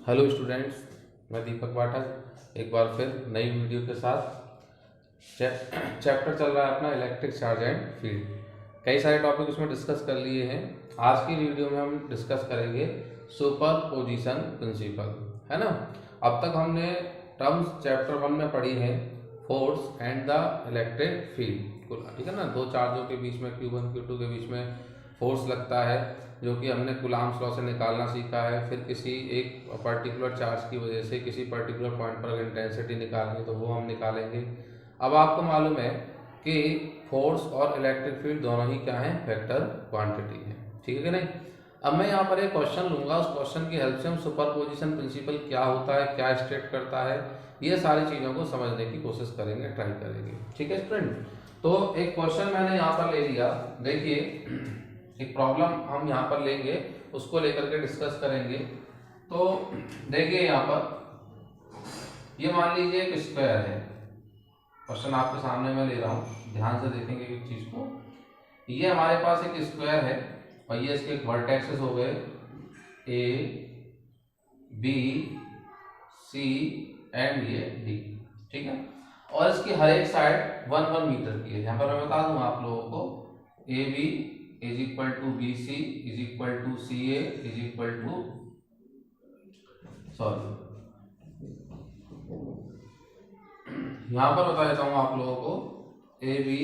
Hello students, मैं दीपक पाठक एक बार फिर नई वीडियो के साथ। चैप्टर चल रहा है अपना इलेक्ट्रिक चार्ज एंड फील्ड। कई सारे टॉपिक उसमें डिस्कस कर लिए हैं। आज की वीडियो में हम डिस्कस करेंगे सुपर पोजिशन प्रिंसिपल, है ना। अब तक हमने टर्म्स चैप्टर 1 में पढ़ी हैं, force and the electric field, ठीक है ना। दो चार्जों के बीच में Q1 Q2 के बीच में फोर्स लगता है जो कि हमने कूलम्ब्स लॉ से निकालना सीखा है। फिर किसी एक पर्टिकुलर चार्ज की वजह से किसी पर्टिकुलर पॉइंट पर इंटेंसिटी निकालनी तो वो हम निकालेंगे। अब आपको मालूम है कि फोर्स और इलेक्ट्रिक फील्ड दोनों ही क्या है, वेक्टर क्वांटिटी है, ठीक है कि नहीं। अब मैं यहाँ पर एक क्वेश्चन लूंगा, उस क्वेश्चन की हेल्प से हम सुपरपोजिशन प्रिंसिपल क्या होता है, क्या स्टेट करता है, ये सारी चीज़ों को समझने की कोशिश करेंगे, ट्राई करेंगे, ठीक है स्टूडेंट। तो एक क्वेश्चन मैंने यहाँ पर ले लिया। देखिए, एक प्रॉब्लम हम यहाँ पर लेंगे, उसको लेकर के डिस्कस करेंगे। तो देखिए यहाँ पर ये मान लीजिए एक स्क्वायर है। क्वेश्चन आपके सामने मैं ले रहा हूँ, ध्यान से देखेंगे एक चीज को। ये हमारे पास एक स्क्वायर है और ये इसके वर्टेक्सेस हो गए A, B, C एंड ये D, ठीक है। और इसकी हर एक साइड 1 मीटर की है। यहाँ पर मैं बता दूं आप लोगों को, AB is equal to BC is equal to CA is equal to यहाँ पर बता देता हूँ आप लोगों को, AB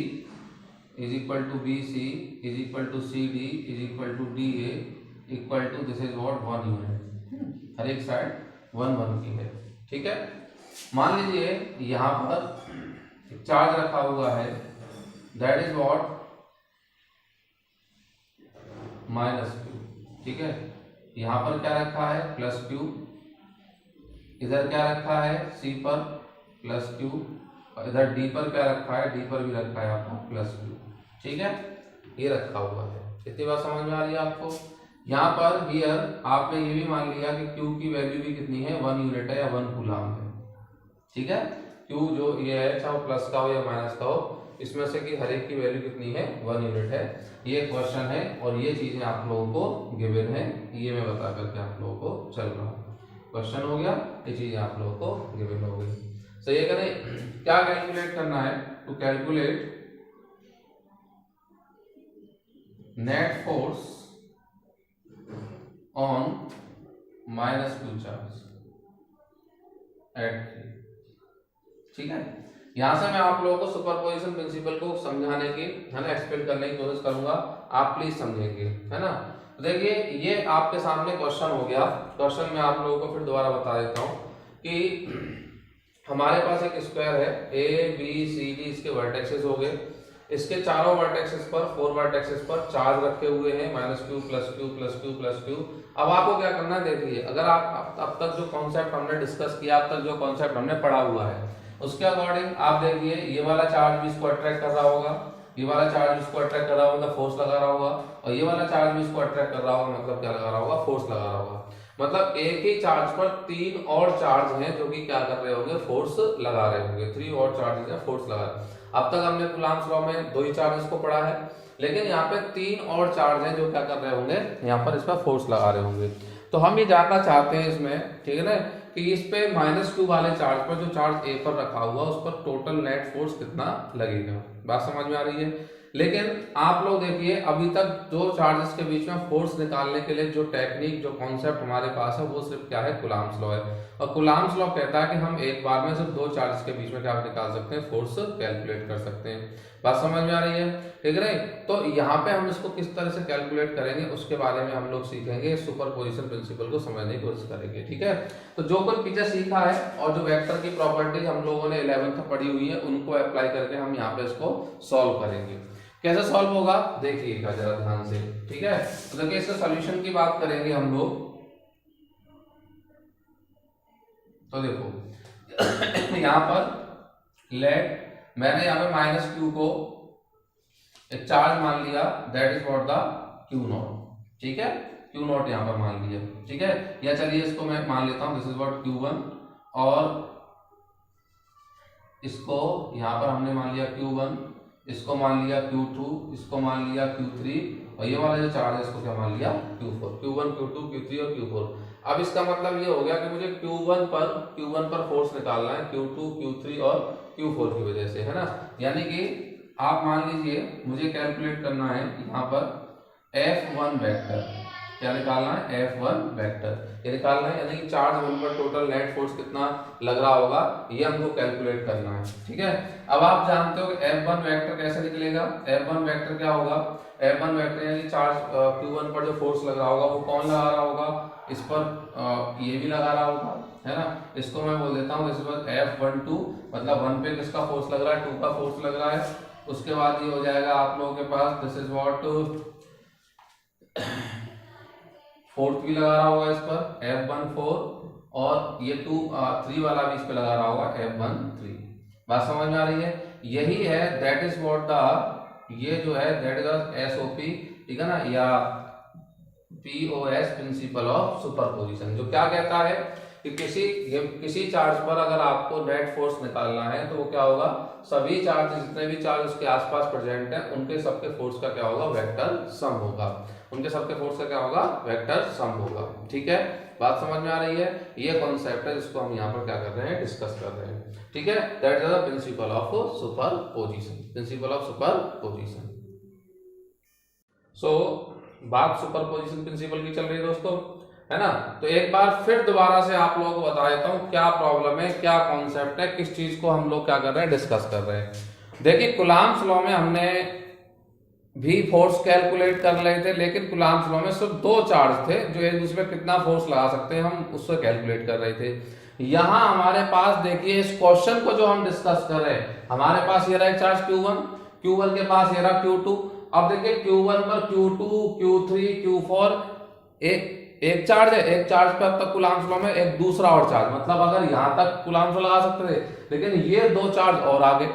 is equal to BC is equal to CD is equal to DA equal to this is what 1 unit. हर एक साइड 1 की है, ठीक है। मान लीजिए यहाँ पर चार्ज रखा हुआ है, दैट इज व्हाट -Q, ठीक है। यहाँ पर क्या रखा है, +Q। इधर क्या रखा है, C पर +Q, और इधर D पर क्या रखा है, D पर भी रखा है आपको +Q, ठीक है। ये रखा हुआ है, इतनी बात समझ में आ रही है आपको। यहाँ पर हियर आपने ये भी मान लिया कि Q की वैल्यू भी कितनी है, 1 यूनिट है या 1 कूलम्ब है, ठीक है। Q जो ये है, चाहे प्लस का हो या माइनस का हो, इसमें से कि हर एक की वैल्यू कितनी है, 1 यूनिट है। ये क्वेश्चन है और ये चीजें आप लोगों को गिवन है, ये मैं बता करके आप लोगों को चल रहा हूँ। क्वेश्चन हो गया, ये चीजें आप लोगों को गिवन हो गई। सही है करें, क्या कैलकुलेट करना है, to calculate net force on -Q charge at, ठीक है। यहां से मैं आप लोगों को सुपरपोजिशन प्रिंसिपल को समझाने की, है ना, एक्सप्लेन करने की कोशिश करूंगा, आप प्लीज समझेंगे, है ना। तो देखिए, ये आपके सामने क्वेश्चन हो गया। क्वेश्चन मैं आप लोगों को फिर दोबारा बता देता हूं कि हमारे पास एक स्क्वायर है, A, B, C, D इसके वर्टेक्सेस हो गए। इसके चारों वर्टेक्सेस पर, 4 वर्टेक्सेस पर चार्ज रखे हुए हैं, -Q +Q +Q +Q। अब आपको क्या करना है, देखिए, अगर आप अब तक जो कॉन्सेप्ट हमने डिस्कस किया, अब तक जो कॉन्सेप्ट हमने पढ़ा हुआ है, उसके अकॉर्डिंग आप देखिए, ये वाला चार्ज भी इसको अट्रैक्ट कर रहा होगा, ये वाला चार्ज इसको अट्रैक्ट कर रहा होगा, फोर्स लगा रहा होगा, और ये वाला चार्ज भी इसको अट्रैक्ट कर रहा होगा, मतलब क्या लगा रहा होगा, फोर्स लगा रहा होगा। मतलब एक ही चार्ज पर 3 और चार्ज हैं जो कि क्या कर रहे होंगे, फोर्स लगा रहे होंगे। 3 और चार्जेस हैं, फोर्स लगा रहे हैं। अब तक हमने कूलम्ब्स लॉ में 2 ही चार्जेस को पढ़ा है, लेकिन यहाँ पे 3 और चार्ज हैं जो क्या कर रहे होंगे, यहाँ पर इस पर फोर्स लगा रहे होंगे। तो हम ये जानना चाहते हैं इसमें, ठीक है ना, कि इस पे -Q वाले चार्ज पर, जो चार्ज A पर रखा हुआ, उस पर टोटल नेट फोर्स कितना लगेगा। बात समझ में आ रही है। लेकिन आप लोग देखिए, अभी तक दो चार्जेस के बीच में फोर्स निकालने के लिए जो टेक्निक, जो कॉन्सेप्ट हमारे पास है, वो सिर्फ क्या है, कूलम्ब्स लॉ है। और कूलम्ब्स लॉ कहता है कि हम एक बार में सिर्फ 2 चार्जेस के बीच में क्या निकाल सकते हैं, फोर्स कैलकुलेट कर सकते हैं। बात समझ में आ रही है, ठीक है। तो यहाँ पे हम इसको किस तरह से कैलकुलेट करेंगे, उसके बारे में हम लोग सीखेंगे, सुपरपोजिशन प्रिंसिपल को समझने की कोशिश करेंगे, ठीक है। तो जो कुछ पीछे सीखा है और जो वेक्टर की प्रॉपर्टीज हम लोगों ने 11th में पढ़ी हुई है, उनको अप्लाई करके हम यहाँ पे इसको सॉल्व करेंगे। कैसे सॉल्व होगा, देखिएगा जरा ध्यान से, ठीक है। तो देखिए, इसके सॉल्यूशन की बात करेंगे हम लोग। तो देखो यहाँ पर लेट, मैंने यहाँ पे -Q को एक चार्ज मान लिया, that is what the Q0, ठीक है। Q0 यहाँ पर मान लिया, ठीक है। या चलिए इसको मैं मान लेता हूँ, दिस इज व्हाट Q1, और इसको यहाँ पर हमने मान लिया Q1, इसको मान लिया Q2, इसको मान लिया Q3, और ये वाला जो चार्ज है इसको क्या मान लिया Q4, Q1 Q2 Q3 और Q4। अब इसका मतलब ये हो गया कि मुझे Q1 पर फोर्स निकालना है Q2 Q3 और Q4 की वजह से, है ना। यानी कि आप मान लीजिए मुझे कैलकुलेट करना है यहाँ पर F1 वेक्टर, क्या निकालना है F1 वेक्टर, ये निकालना है। यानी कि चार्ज 1 पर टोटल नेट फोर्स कितना लग रहा होगा ये हमको कैलकुलेट करना है, ठीक है। अब आप जानते हो कि F1 वेक्टर कैसे निकलेगा। F1 वेक्टर क्या होगा, F1 वेक्टर यानी चार्ज Q1 पर जो फोर्स लग रहा होगा वो कौन लगा रहा होगा, इस पर ये भी लगा रहा होगा, है ना। इसको मैं बोल देता हूँ इस पर F12, मतलब 1 पे किसका फोर्स लग रहा है, 2 का फोर्स लग रहा है। उसके बाद ये हो जाएगा आप लोगों के पास दिस इज व्हाट, फोर्थ भी लगा रहा होगा इस पर F14, और ये 3 वाला भी इस पे लगा रहा होगा F13। बात समझ में आ रही है। यही है दैट इज व्हाट द, ये जो है दैट इज SOP, ठीक है ना, या POS प्रिंसिपल ऑफ सुपरपोजिशन, जो क्या कहता है कि किसी चार्ज पर अगर आपको नेट फोर्स निकालना है तो वो क्या होगा, सभी चार्ज जितने भी चार्ज उसके आसपास प्रेजेंट हैं उनके सबके फोर्स का क्या होगा, वेक्टर सम होगा, उनके सबके फोर्स का क्या होगा, वेक्टर सम होगा, ठीक है। बात समझ में आ रही है। ये कॉन्सेप्ट है जिसको हम यहाँ पर क्या कर रहे हैं, डिस्कस कर रहे हैं, ठीक है। That is the principle of superposition, principle of superposition. So बात सुपरपोजिशन प्रिंसिपल की चल रही है दोस्तों, है ना। तो एक बार फिर दोबारा से आप लोगों को बता देता हूं क्या प्रॉब्लम है, क्या कॉन्सेप्ट है, किस चीज को हम लोग क्या कर रहे हैं, डिस्कस कर रहे हैं। देखिए कूलम्ब्स लॉ में हमने भी फोर्स कैलकुलेट कर रहे थे, लेकिन कूलम्ब्स लॉ में सिर्फ 2 चार्ज थे जो एक दूसरे पे कितना फोर्स लगा सकते हैं हम उससे कैलकुलेट कर रहे थे। यहां हमारे पास देखिए इस क्वेश्चन को जो हम डिस्कस कर रहे हैं, हमारे पास ये रहा एक चार्ज Q1 के पास ये रहा Q2। अब देखिए Q1 पर Q2 Q3 Q4 एक चार्ज है, एक चार्ज पे अब तक कूलम्ब्स लॉ में एक दूसरा और चार्ज, मतलब अगर यहां तक कूलम्ब्स लॉ लगा सकते थे, लेकिन ये 2 चार्ज और आगे,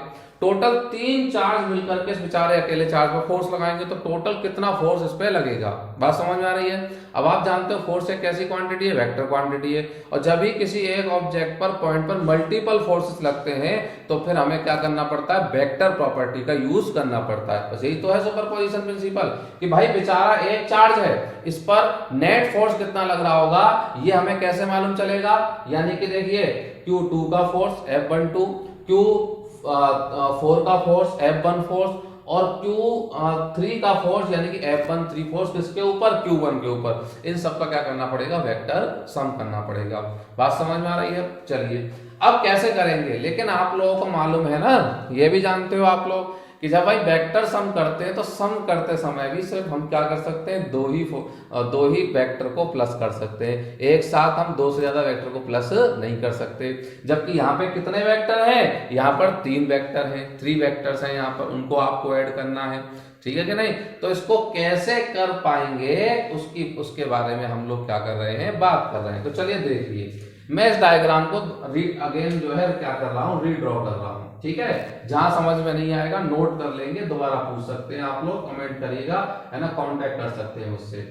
टोटल 3 चार्ज मिलकर के इस बेचारे अकेले चार्ज पर फोर्स लगाएंगे तो टोटल कितना फोर्स इस पे लगेगा। बात समझ में आ रही है। अब आप जानते हो फोर्स एक कैसी क्वांटिटी है, वेक्टर क्वांटिटी है, और जब भी किसी एक ऑब्जेक्ट पर पॉइंट पर मल्टीपल फोर्सेस लगते हैं तो फिर हमें क्या करना पड़ता है, वेक्टर प्रॉपर्टी का यूज करना पड़ता है। बस यही तो है सुपरपोजिशन प्रिंसिपल, कि भाई बेचारा एक चार्ज है, इस पर नेट फोर्स कितना लग रहा होगा ये हमें कैसे मालूम चलेगा। यानी कि देखिए Q2 का फोर्स F12, Q4 का फोर्स F1 फोर्स, और Q3 का फोर्स यानी कि F13 फोर्स किसके ऊपर, Q1 के ऊपर। इन सब का क्या करना पड़ेगा, वेक्टर सम करना पड़ेगा। बात समझ में आ रही है। चलिए अब कैसे करेंगे, लेकिन आप लोगों को मालूम है ना, ये भी जानते हो आप लोग कि जब भाई वेक्टर सम करते हैं तो सम करते समय भी सिर्फ हम क्या कर सकते हैं, दो ही वेक्टर को प्लस कर सकते हैं, एक साथ हम 2 से ज्यादा वेक्टर को प्लस नहीं कर सकते। जबकि यहाँ पे कितने वेक्टर हैं, यहाँ पर 3 वेक्टर हैं, 3 वेक्टर्स हैं यहाँ पर, उनको आपको ऐड करना है, ठीक है कि नहीं। तो इसको कैसे कर पाएंगे उसके बारे में हम लोग क्या कर रहे हैं, बात कर रहे हैं। तो चलिए देखिए, मैं इस डायग्राम को अगेन जो है क्या कर रहा हूँ, रीड्रॉ कर रहा हूँ, ठीक है। जहां समझ में नहीं आएगा नोट कर लेंगे, दोबारा पूछ सकते हैं आप लोग, कमेंट करिएगा, है ना, कांटेक्ट कर सकते हैं मुझसे,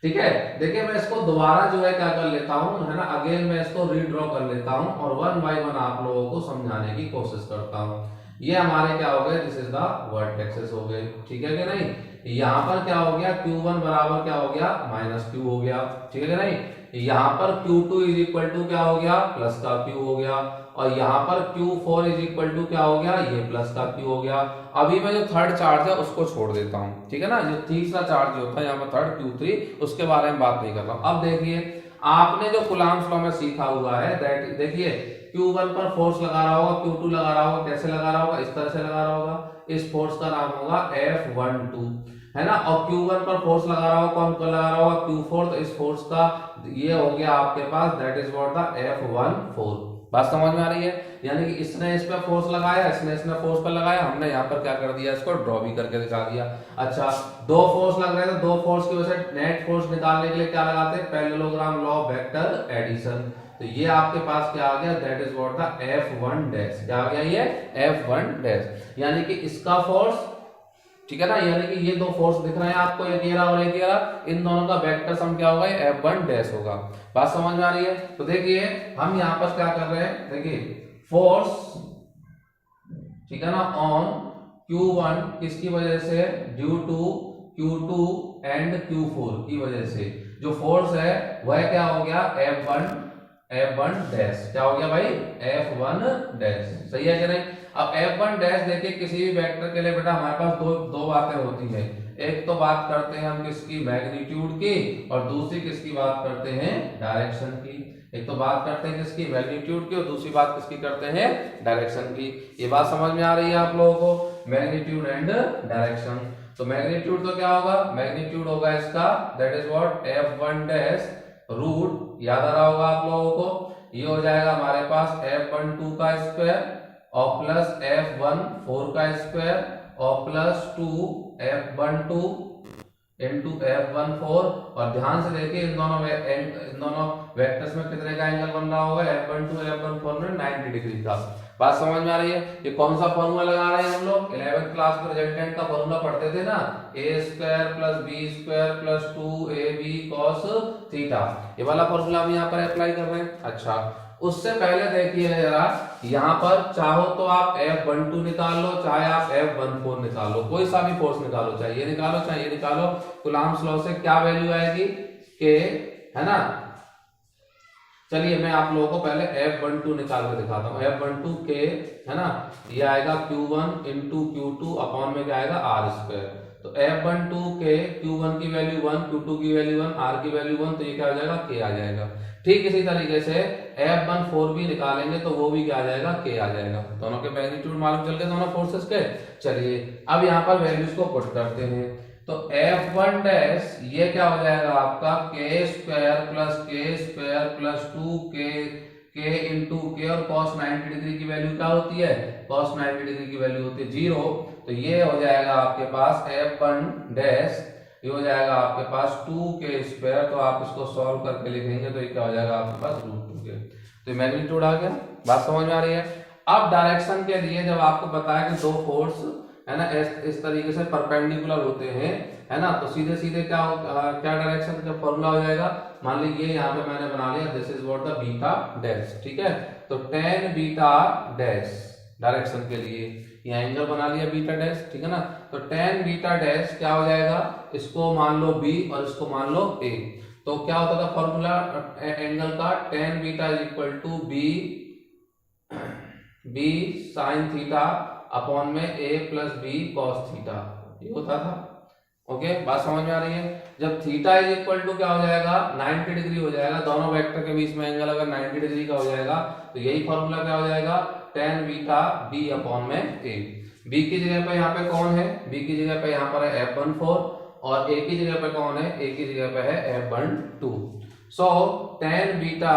ठीक है। देखिए मैं इसको दोबारा जो है क्या कर लेता हूँ, है ना, अगेन मैं इसको रीड्रॉ कर लेता हूँ और 1 बाय 1 आप लोगों को समझाने की कोशिश करता हूँ। ये हमारे क्या हो गए, दिस इज द वर्टेक्सेस हो गए, ठीक है कि नहीं। यहाँ पर क्या हो गया, Q1 बराबर क्या हो गया, -Q हो गया, ठीक है कि नहीं। यहाँ पर Q2 इज इक्वल टू क्या हो गया, प्लस का Q हो गया, और यहाँ पर Q4 इज इक्वल टू क्या हो गया, ये प्लस का Q हो गया। अभी मैं जो थर्ड चार्ज है उसको छोड़ देता हूँ, ठीक है ना। जो तीसरा चार्ज जो होता है यहाँ पर थर्ड Q3, उसके बारे में बात नहीं कर रहा हूँ। अब देखिए आपने जो कूलम्ब्स लॉ में सीखा हुआ है, दैट देखिए Q1 पर फोर्स लगा रहा होगा, Q2 लगा रहा होगा, कैसे लगा रहा होगा, इस तरह से लगा रहा होगा, इस फोर्स का नाम होगा F12, है ना। और Q1 पर फोर्स लगा रहा होगा, कौन लगा रहा होगा, Q4, तो इस फोर्स का ये हो गया आपके पास, that is what the F14। बात समझ में आ रही है। यानी कि इसने इस पर फोर्स लगाया, इसने फोर्स पर लगाया, हमने यहाँ पर क्या कर दिया, इसको ड्रॉ भी करके दिखा दिया। अच्छा 2 फोर्स लग रहे थे, 2 फोर्स की वजह से नेट फोर्स निकालने के लिए क्या लगाते हैं, parallelogram law of vector addition. तो ये आपके पास क्या आ गया, that is what the F1 dash, क्या आ गया ये F1 डैश, यानी कि इसका फोर्स, ठीक है ना, यानी कि ये 2 फोर्स दिख रहे हैं आपको, एक ये रहा और एक ये रहा, इन दोनों का वेक्टर सम क्या होगा, F1 डैश होगा। बात समझ में आ रही है। तो देखिए हम यहाँ पर क्या कर रहे हैं, देखिए फोर्स, ठीक है ना, ऑन Q1 किसकी वजह से, due to Q2 and Q4 की वजह से जो फोर्स है वह क्या हो गया F1 डैश। क्या हो गया भाई F1 डैश। सही है कि नहीं। अब F1 डैश देखिए किसी भी वेक्टर के लिए बेटा हमारे पास दो बातें होती है। एक तो बात करते हैं हम किसकी मैग्नीट्यूड की और दूसरी किसकी बात करते हैं डायरेक्शन की। एक तो बात करते हैं किसकी मैग्नीट्यूड की और दूसरी बात किसकी करते हैं डायरेक्शन की। ये बात समझ में आ रही है आप लोगों को मैग्नीट्यूड एंड डायरेक्शन। तो मैग्नीट्यूड तो क्या होगा मैग्नीट्यूड होगा इसका that is what F1 dash root याद आ रहा होगा आप लोगों को। ये हो जाएगा हमारे पास F12 का स्क्वायर और प्लस F14 का स्क्वायर और प्लस 2F12 इंटू F14 और ध्यान से देखिए इन दोनों वेक्टर्स में कितने का एंगल बन रहा होगा F12 F14 में 90 डिग्री का। बात समझ में आ रही है। ये कौन सा फॉर्मूला लगा रहे हैं हम लोग 11th क्लास में रिजल्टेंट का फॉर्मूला पढ़ते थे ना a square plus B square plus 2ab cos theta. ये वाला फॉर्मूला हम यहाँ पर अप्लाई कर रहे हैं। अच्छा उससे पहले देखिए जरा यहाँ पर चाहो तो आप F12 निकाल लो चाहे आप F14 निकाल लो कोई सा भी फोर्स निकालो चाहे ये निकालो चाहे ये निकालो कूलम्ब्स लॉ से क्या वैल्यू आएगी K है ना। चलिए मैं आप लोगों को पहले F12 निकाल के दिखाता हूँ। F12 K है ना ये आएगा Q1 इंटू Q2 अपॉन में क्या आएगा R स्क्वायर। तो F12 K Q1 की वैल्यू 1 Q2 की वैल्यू 1 R की वैल्यू 1 तो ये क्या हो जाएगा K आ जाएगा। ठीक इसी तरीके से F14 भी निकालेंगे तो वो भी क्या आ जाएगा K आ जाएगा। दोनों के मैग्नीट्यूड मालूम चल गए दोनों फोर्सेस के। चलिए अब यहाँ पर वैल्यूज को पुट करते हैं तो F1 डैश ये क्या हो जाएगा आपका K square plus 2K into K और cos 90 डिग्री की वैल्यू क्या होती है cos 90 डिग्री की वैल्यू होती है 0। तो ये हो जाएगा आपके पास F1 डैश ये हो जाएगा आपके पास 2K स्क्वायर। तो आप इसको सॉल्व करके लिखेंगे तो ये क्या हो जाएगा आपके पास √2K। तो ये मैग्नीट्यूड आ गया। बात समझ में आ रही है। अब डायरेक्शन के लिए जब आपको बताया कि दो फोर्स है ना इस तरीके से परपेंडिकुलर होते हैं है ना तो सीधे सीधे क्या डायरेक्शन का फॉर्मूला हो जाएगा। मान लीजिए यहाँ पे मैंने बना लिया this is what the beta dash. ठीक है तो tan बीटा डैश डायरेक्शन के लिए ये एंगल बना लिया बीटा डैश। ठीक है ना तो tan बीटा डैश क्या हो जाएगा इसको मान लो B और इसको मान लो A। तो क्या होता था फॉर्मूला एंगल का tan beta is equal to B sin theta upon में A plus B cos theta ये होता था। ओके बात समझ में आ रही है। जब थीटा इज इक्वल टू क्या हो जाएगा 90 डिग्री हो जाएगा दोनों वेक्टर के बीच में एंगल अगर 90 डिग्री का हो जाएगा तो यही फॉर्मूला क्या हो जाएगा tan बीटा B अपॉन में A। B की जगह पे यहाँ पे कौन है B की जगह पे यहाँ पर है F14 और A की जगह पे कौन है A की जगह पे है F12। So tan beta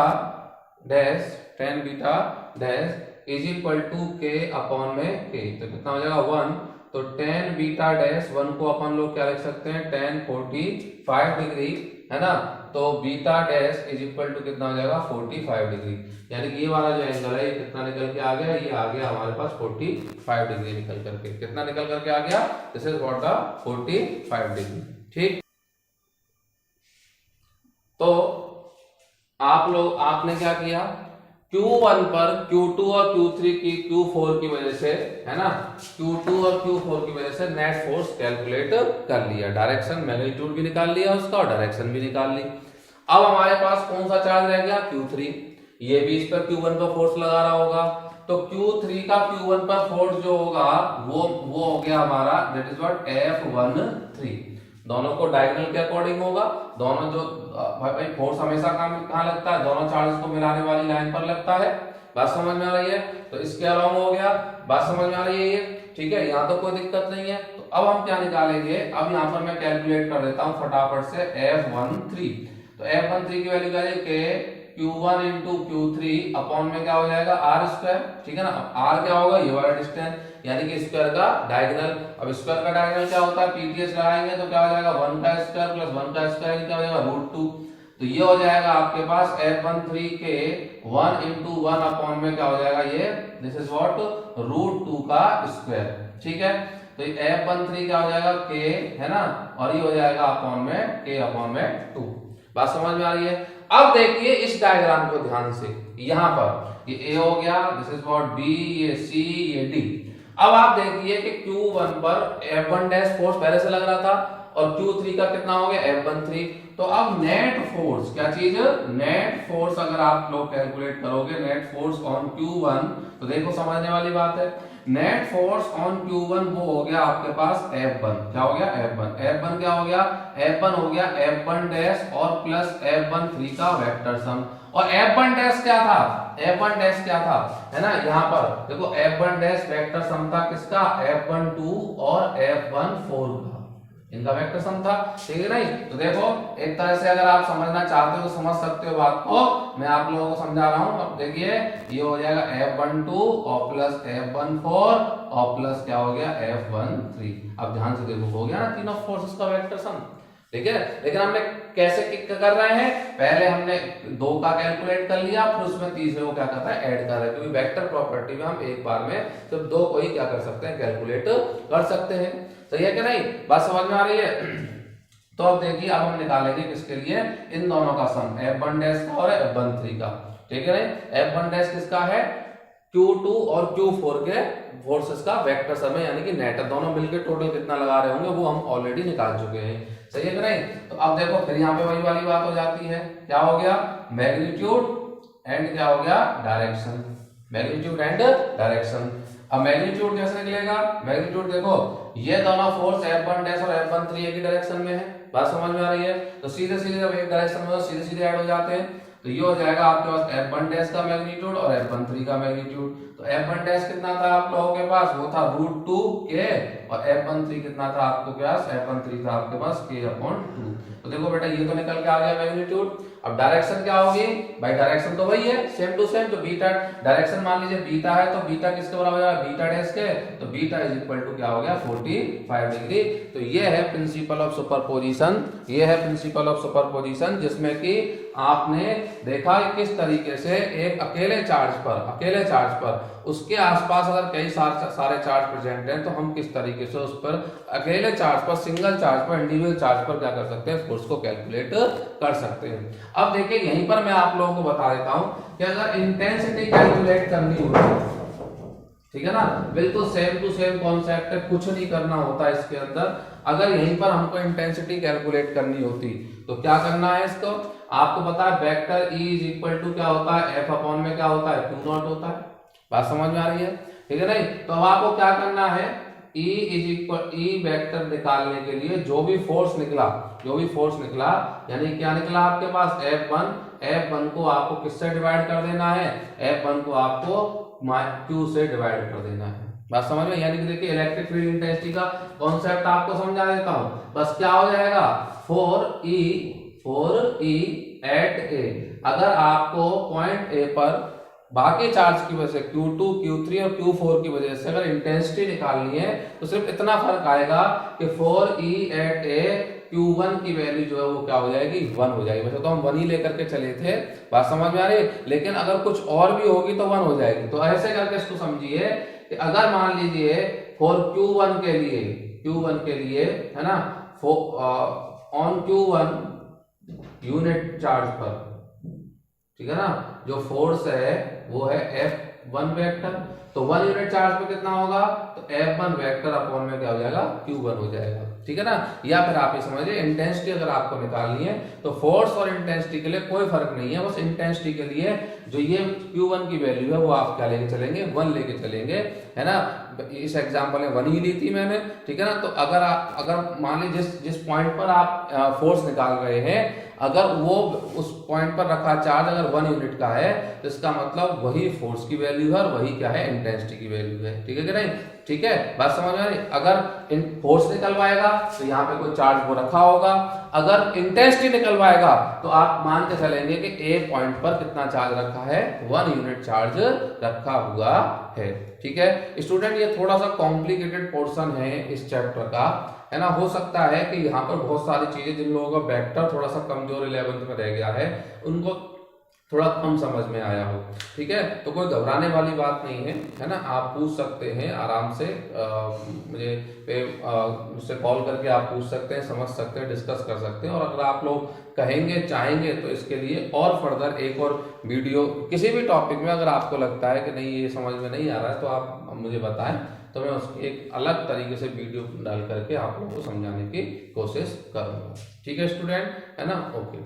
dash is equal to K upon में K। तो कितना हो जाएगा 1। तो tan बीटा डैश 1 को अपन लोग क्या लिख सकते हैं tan 45 डिग्री है ना। तो beta dash is equal to कितना हो जाएगा 45 डिग्री। यानी कि ये वाला जो एंगल है ये कितना निकल के आ गया ये आ गया हमारे पास 45 डिग्री निकल करके। कितना निकल करके आ गया this is what the 45 degree. ठीक तो आपने क्या किया Q1 पर Q2 और Q4 की वजह से है ना Q2 और Q4 की वजह से नेट फोर्स कैलकुलेट कर लिया। डायरेक्शन मैग्नीट्यूड भी निकाल लिया उसका और डायरेक्शन भी निकाल ली। अब हमारे पास कौन सा चार्ज रह गया Q3। ये भी इस पर Q1 पर फोर्स लगा रहा होगा तो Q3 का Q1 पर फोर्स जो होगा वो हो गया हमारा दैट इज व्हाट F13। दोनों को डायगोनल के अकॉर्डिंग होगा। दोनों जो भाई फोर्स हमेशा कहाँ लगता है दोनों चार्ज को मिलाने वाली लाइन पर लगता है। बात समझ में आ रही है। तो इसके अलावा हो गया बात समझ में आ रही है ये। ठीक है यहाँ तो कोई दिक्कत नहीं है। तो अब हम क्या निकालेंगे अब यहाँ पर मैं कैलकुलेट कर देता हूँ फटाफट से F13। तो F13 की वैल्यू क्या है Q1 इंटू Q3 अपॉन में क्या हो जाएगा R स्क्वायर। ठीक है ना R क्या होगा ये वाला डिस्टेंस यानी कि स्क्वायर का डायगोनल। अब स्क्वायर का डायगोनल क्या होता है PTS लगाएंगे तो क्या हो जाएगा 1 का स्क्वायर प्लस 1 का स्क्वायर क्या हो जाएगा √2। तो ये हो जाएगा आपके पास F13 के 1 इंटू 1 अपॉन में क्या हो जाएगा ये दिस इज व्हाट √2 का स्क्वायर। ठीक है तो F13 क्या हो जाएगा K है ना और ये हो जाएगा अपॉन में K अपॉन में 2। बात समझ में आ रही है। अब देखिए इस डायग्राम को ध्यान से यहाँ पर ये A हो गया दिस इज व्हाट B ये C ये D। अब आप देखिए कि Q1 पर F1 डैश फोर्स पहले से लग रहा था और Q3 का कितना हो गया F13। तो अब नेट फोर्स, क्या चीज, नेट फोर्स अगर आप लोग कैलकुलेट करोगे नेट फोर्स ऑन Q1, तो देखो समझने वाली बात है, नेट फोर्स ऑन Q1 वो हो गया आपके पास F1। क्या हो गया F1, F1 क्या हो गया, F1 हो गया F1 डैश और प्लस F13 का वेक्टर सम। और F1 डैश क्या था, F1 डैश क्या था, है ना, यहाँ पर देखो F1 डैश वेक्टर सम था किसका, F12 और F14 का, इनका वेक्टर सम था, ठीक है नहीं। तो देखो एक तरह से अगर आप समझना चाहते हो तो समझ सकते हो बात को, मैं आप लोगों को समझा रहा हूं। अब देखिए ये हो जाएगा F12 और प्लस F14 और प्लस क्या हो गया F13। अब ध्यान से देखो हो गया ना तीनों फोर्सेस का वेक्टर सम, ठीक है। लेकिन हमने कैसे कर रहे हैं, पहले हमने 2 का कैलकुलेट कर लिया, फिर उसमें तीसरे को क्या करता है ऐड कर रहा है, क्योंकि वेक्टर प्रॉपर्टी में हम एक बार में सिर्फ 2 को ही क्या कर सकते हैं कैलकुलेट कर सकते हैं, सही है कि नहीं, बात समझ में आ रही है। तो अब देखिए अब हम निकालेंगे किसके लिए, इन दोनों का सम, F1 डैश का और F13 का, ठीक है नहीं। F1 डैश किसका है, Q2 और Q4 के फोर्सेस का वेक्टर सम है, यानी कि नेट, दोनों मिलकर टोटल कितना लगा रहे होंगे वो हम ऑलरेडी निकाल चुके हैं, सही है कि नहीं। तो अब देखो फिर यहाँ पे वही वाली बात हो जाती है, क्या हो गया मैग्नीट्यूड एंड क्या हो गया डायरेक्शन, मैग्नीट्यूड एंड डायरेक्शन। अब मैग्नीट्यूड कैसे निकलेगा, मैग्नीट्यूड देखो ये दोनों फोर्स F1 डैश और F13 एक ही डायरेक्शन में है, बात समझ में आ रही है। तो सीधे सीधे जब एक डायरेक्शन में सीधे सीधे ऐड हो जाते हैं, तो ये हो जाएगा आपके पास F1 डैश का मैग्नीट्यूड और F13 का मैग्नीट्यूड। तो F1 डैश कितना था आप लोगों के पास, वो था √2k, और F13 कितना था आपके पास, F13 था आपके पास k/2। तो देखो बेटा ये तो निकल के आ गया मैग्नीट्यूड। अब डायरेक्शन क्या होगी भाई, डायरेक्शन तो वही है सेम टू सेम, तो बीटा डायरेक्शन मान लीजिए बीटा है, तो बीटा किसके बराबर हो जाएगा, बीटा डैश के, तो बीटा इज इक्वल टू क्या हो गया 45 डिग्री। तो ये है प्रिंसिपल ऑफ सुपरपोजिशन, ये है प्रिंसिपल ऑफ सुपरपोजिशन, जिसमें कि आपने देखा किस तरीके से एक अकेले चार्ज पर उसके आसपास अगर कई सारे चार्ज प्रेजेंट हैं, तो हम किस तरीके से उस पर अकेले चार्ज पर, सिंगल चार्ज पर, इंडिविजुअल चार्ज पर क्या कर सकते हैं, फोर्स को कैलकुलेट कर सकते हैं। अब देखिए यहीं पर मैं आप लोगों को बता देता हूं कि अगर इंटेंसिटी कैलकुलेट करनी होती, ठीक है ना, बिल्कुल सेम टू सेम कॉन्सेप्ट है, कुछ नहीं करना होता इसके अंदर। अगर यहीं पर हमको इंटेंसिटी कैलकुलेट करनी होती तो क्या करना है, इसको आपको पता है vector E is equal to क्या होता है, F अपॉन में क्या होता है Q0 होता है, बात समझ में आ रही है, ठीक है नहीं। तो अब आपको क्या करना है, E is equal E vector निकालने के लिए जो भी फोर्स निकला यानी क्या निकला आपके पास F1 को आपको किससे डिवाइड कर देना है, F1 को आपको Q से डिवाइड कर देना है, बात समझ में। यानी कि देखिए इलेक्ट्रिक फील्ड इंटेंसिटी का कॉन्सेप्ट आपको समझा देता हूं, बस क्या हो जाएगा 4E एट A। अगर आपको पॉइंट A पर बाकी चार्ज की वजह से Q2, Q3 और Q4 की वजह से अगर इंटेंसिटी निकालनी है, तो सिर्फ इतना फर्क आएगा कि 4E एट A Q1 की वैल्यू जो है वो क्या हो जाएगी 1 हो जाएगी। वैसे तो हम 1 ही लेकर के चले थे, बात समझ में आ रही है, लेकिन अगर कुछ और भी होगी तो 1 हो जाएगी। तो ऐसे करके इसको समझिए कि अगर मान लीजिए फॉर Q1 के लिए है ना, ऑन Q1 यूनिट चार्ज पर, ठीक है ना, जो फोर्स है वो है F1 वेक्टर, तो 1 यूनिट चार्ज पे कितना होगा, तो F1 वेक्टर अपॉन में क्या हो जाएगा Q1 हो जाएगा, ठीक है ना। या फिर आप ये समझिए इंटेंसिटी अगर आपको निकालनी है तो फोर्स और इंटेंसिटी के लिए कोई फर्क नहीं है, बस इंटेंसिटी के लिए जो ये Q1 की वैल्यू है वो आप क्या लेके चलेंगे 1 लेके चलेंगे, है ना। इस एग्जांपल में 1 ही ली थी मैंने, ठीक है ना। तो अगर मान लीजिए जिस पॉइंट पर आप फोर्स निकाल रहे हैं, अगर वो उस पॉइंट पर रखा चार्ज अगर 1 यूनिट का है, तो इसका मतलब वही फोर्स की वैल्यू है और वही क्या है इंटेंसिटी की वैल्यू है, ठीक है कि नहीं, ठीक है, बात समझ में आ रही। अगर फोर्स निकलवाएगा तो यहाँ पे कोई चार्ज वो रखा होगा, अगर इंटेंसिटी निकलवाएगा तो आप मान के चलेंगे कि ए पॉइंट पर कितना चार्ज रखा है 1 यूनिट चार्ज रखा हुआ है, ठीक है। स्टूडेंट ये थोड़ा सा कॉम्प्लिकेटेड पोर्शन है इस चैप्टर का, है ना। हो सकता है कि यहाँ पर बहुत सारी चीजें जिन लोगों का वेक्टर थोड़ा सा कमजोर 11th में रह गया है उनको थोड़ा कम समझ में आया हो, ठीक है। तो कोई घबराने वाली बात नहीं है ना, आप पूछ सकते हैं आराम से, मुझसे कॉल करके आप पूछ सकते हैं, समझ सकते हैं, डिस्कस कर सकते हैं। और अगर आप लोग कहेंगे चाहेंगे तो इसके लिए और फर्दर एक और वीडियो किसी भी टॉपिक में अगर आपको लगता है कि नहीं ये समझ में नहीं आ रहा है तो आप मुझे बताएं, तो मैं उसकी एक अलग तरीके से वीडियो डाल करके आप लोगों को समझाने की कोशिश करूंगा। ठीक है स्टूडेंट, है ना? ओके।